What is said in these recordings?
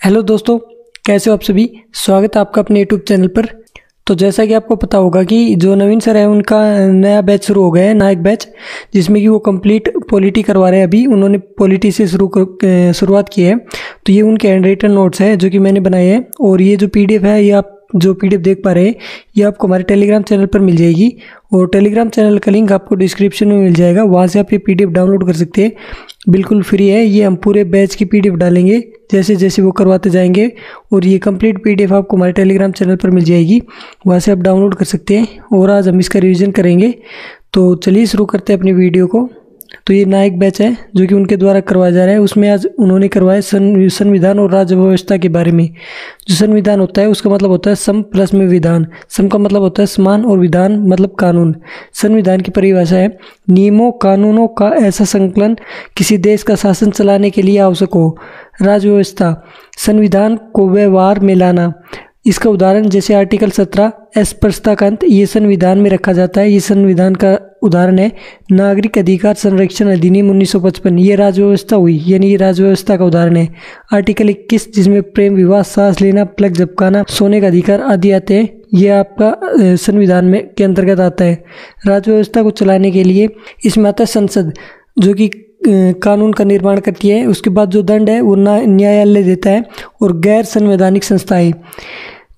Hello दोस्तों, कैसे हो आप सभी। स्वागत है आपका अपने यूट्यूब चैनल पर। तो जैसा कि आपको पता होगा कि जो नवीन सर है उनका नया बैच शुरू हो गया है, नायक बैच, जिसमें कि वो कंप्लीट पॉलिटी करवा रहे हैं। अभी उन्होंने पॉलिटी से शुरुआत की है। तो ये उनके हैंड रिटन नोट्स है जो कि मैंने बनाए हैं, और ये जो पीडीएफ है ये आप जो पीडीएफ देख पा रहे हैं ये आपको हमारे टेलीग्राम चैनल पर मिल जाएगी, और टेलीग्राम चैनल का लिंक आपको डिस्क्रिप्शन में मिल जाएगा। वहाँ से आप ये पीडीएफ डाउनलोड कर सकते हैं, बिल्कुल फ्री है। ये हम पूरे बैच की पीडीएफ डालेंगे जैसे जैसे वो करवाते जाएंगे, और ये कंप्लीट पीडीएफ आपको हमारे टेलीग्राम चैनल पर मिल जाएगी, वहाँ से आप डाउनलोड कर सकते हैं। और आज हम इसका रिवीजन करेंगे। तो चलिए शुरू करते हैं अपनी वीडियो को। तो ये नायक बैच है जो कि उनके द्वारा करवाया जा रहा है। उसमें आज उन्होंने करवाया संविधान और राज्य व्यवस्था के बारे में। जो संविधान होता है उसका मतलब होता है सम प्लस में विधान। सम का मतलब होता है समान और विधान मतलब कानून। संविधान की परिभाषा है नियमों कानूनों का ऐसा संकलन किसी देश का शासन चलाने के लिए आवश्यक हो। राज्य व्यवस्था संविधान को व्यवहार में लाना। इसका उदाहरण जैसे आर्टिकल 17 अस्पृश्यता का अंत, ये संविधान में रखा जाता है। ये संविधान का उदाहरण है नागरिक अधिकार संरक्षण अधिनियम 1955, ये राज्य व्यवस्था हुई, यानी ये राज्य व्यवस्था का उदाहरण है। आर्टिकल 21 जिसमें प्रेम विवाह, सांस लेना, प्लग झपकाना, सोने का अधिकार आदि आते हैं, ये आपका संविधान में के अंतर्गत आता है। राज्य व्यवस्था को चलाने के लिए इसमें आता है संसद जो कि कानून का निर्माण करती है। उसके बाद जो दंड है वो न्यायालय देता है। और गैर संवैधानिक संस्थाएं,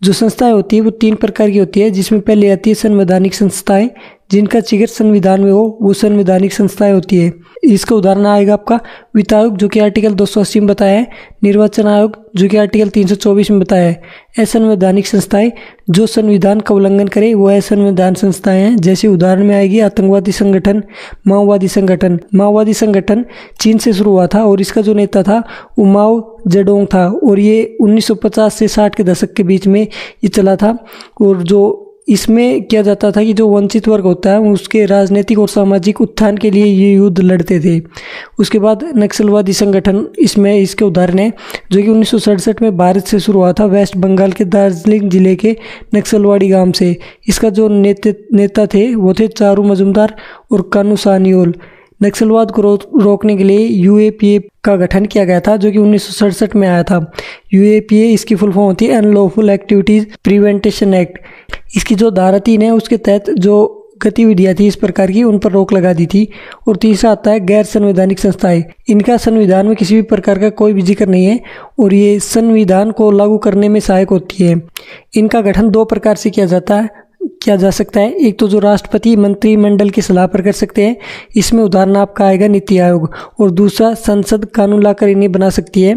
जो संस्थाएं होती है वो 3 प्रकार की होती है, जिसमें पहले आती है संवैधानिक संस्थाएं जिनका जिक्र संविधान में हो, वो संवैधानिक संस्थाएं होती है। इसका उदाहरण आएगा आपका वित्त आयोग जो कि आर्टिकल 280 में बताया है, निर्वाचन आयोग जो कि आर्टिकल 324 में बताया है। असंवैधानिक संस्थाएं जो संविधान का उल्लंघन करे वो असंवैधानिक संस्थाएं हैं। जैसे उदाहरण में आएगी आतंकवादी संगठन, माओवादी संगठन। माओवादी संगठन चीन से शुरू हुआ था और इसका जो नेता था वो माओ जेडोंग था, और ये 1950 से 60 के दशक के बीच में ये चला था। और जो इसमें किया जाता था कि जो वंचित वर्ग होता है उसके राजनीतिक और सामाजिक उत्थान के लिए ये युद्ध लड़ते थे। उसके बाद नक्सलवादी संगठन इसमें इसके उदाहरण है जो कि 1967 में भारत से शुरू हुआ था, वेस्ट बंगाल के दार्जिलिंग जिले के नक्सलवाड़ी गांव से। इसका जो नेता थे वो थे चारू मजुमदार और कानू सानियोल। नक्सलवाद को रोकने के लिए यूएपीए का गठन किया गया था जो कि 1967 में आया था। यूएपीए इसकी फुल फॉर्म होती है अनलॉफुल एक्टिविटीज प्रिवेंटेशन एक्ट। इसकी जो धारा 3 है उसके तहत जो गतिविधियां थी इस प्रकार की उन पर रोक लगा दी थी। और तीसरा आता है गैर संवैधानिक संस्थाएं। इनका संविधान में किसी भी प्रकार का कोई भी जिक्र नहीं है और ये संविधान को लागू करने में सहायक होती है। इनका गठन 2 प्रकार से किया जा सकता है। एक तो जो राष्ट्रपति मंत्रिमंडल की सलाह पर कर सकते हैं, इसमें उदाहरण आपका आएगा नीति आयोग। और दूसरा संसद कानून लाकर इन्हें बना सकती है,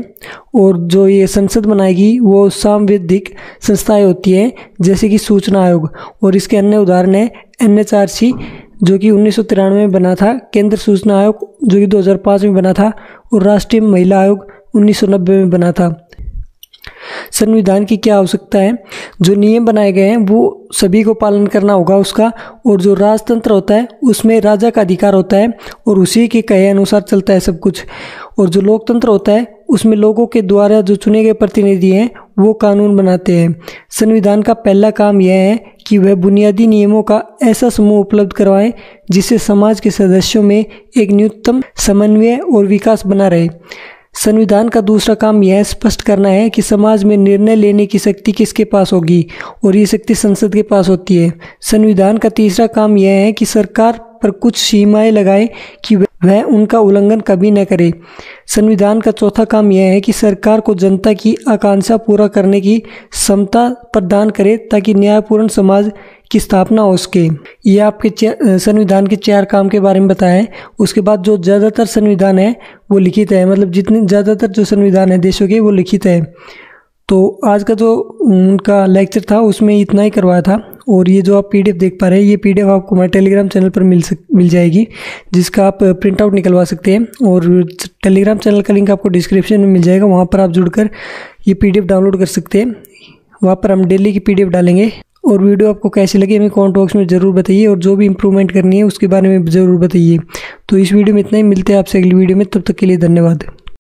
और जो ये संसद बनाएगी वो सांविधिक संस्थाएं होती हैं जैसे कि सूचना आयोग। और इसके अन्य उदाहरण है NHRC जो कि 1993 में बना था, केंद्र सूचना आयोग जो कि 2005 में बना था, और राष्ट्रीय महिला आयोग 1990 में बना था। संविधान की क्या आवश्यकता है? जो नियम बनाए गए हैं वो सभी को पालन करना होगा उसका। और जो राजतंत्र होता है उसमें राजा का अधिकार होता है और उसी के कहे अनुसार चलता है सब कुछ। और जो लोकतंत्र होता है उसमें लोगों के द्वारा जो चुने गए प्रतिनिधि हैं वो कानून बनाते हैं। संविधान का पहला काम यह है कि वह बुनियादी नियमों का ऐसा समूह उपलब्ध करवाएं जिससे समाज के सदस्यों में एक न्यूनतम समन्वय और विकास बना रहे। संविधान का दूसरा काम यह स्पष्ट करना है कि समाज में निर्णय लेने की शक्ति किसके पास होगी, और ये शक्ति संसद के पास होती है। संविधान का तीसरा काम यह है कि सरकार पर कुछ सीमाएं लगाए कि वह उनका उल्लंघन कभी न करे। संविधान का चौथा काम यह है कि सरकार को जनता की आकांक्षा पूरा करने की क्षमता प्रदान करे ताकि न्यायपूर्ण समाज की स्थापना हो सके। ये आपके संविधान के 4 काम के बारे में बताया है। उसके बाद जो ज़्यादातर संविधान है वो लिखित है, मतलब जितने ज़्यादातर जो संविधान है देशों के वो लिखित है। तो आज का जो उनका लेक्चर था उसमें इतना ही करवाया था। और ये जो आप पीडीएफ देख पा रहे हैं ये पीडीएफ आपको हमारे टेलीग्राम चैनल पर मिल जाएगी, जिसका आप प्रिंट आउट निकलवा सकते हैं। और टेलीग्राम चैनल का लिंक आपको डिस्क्रिप्शन में मिल जाएगा, वहाँ पर आप जुड़कर ये पीडीएफ डाउनलोड कर सकते हैं। वहाँ पर हम डेली की पीडीएफ डालेंगे। और वीडियो आपको कैसी लगी हमें कमेंट बॉक्स में ज़रूर बताइए, और जो भी इंप्रूवमेंट करनी है उसके बारे में ज़रूर बताइए। तो इस वीडियो में इतना ही, मिलते हैं आपसे अगली वीडियो में, तब तक के लिए धन्यवाद।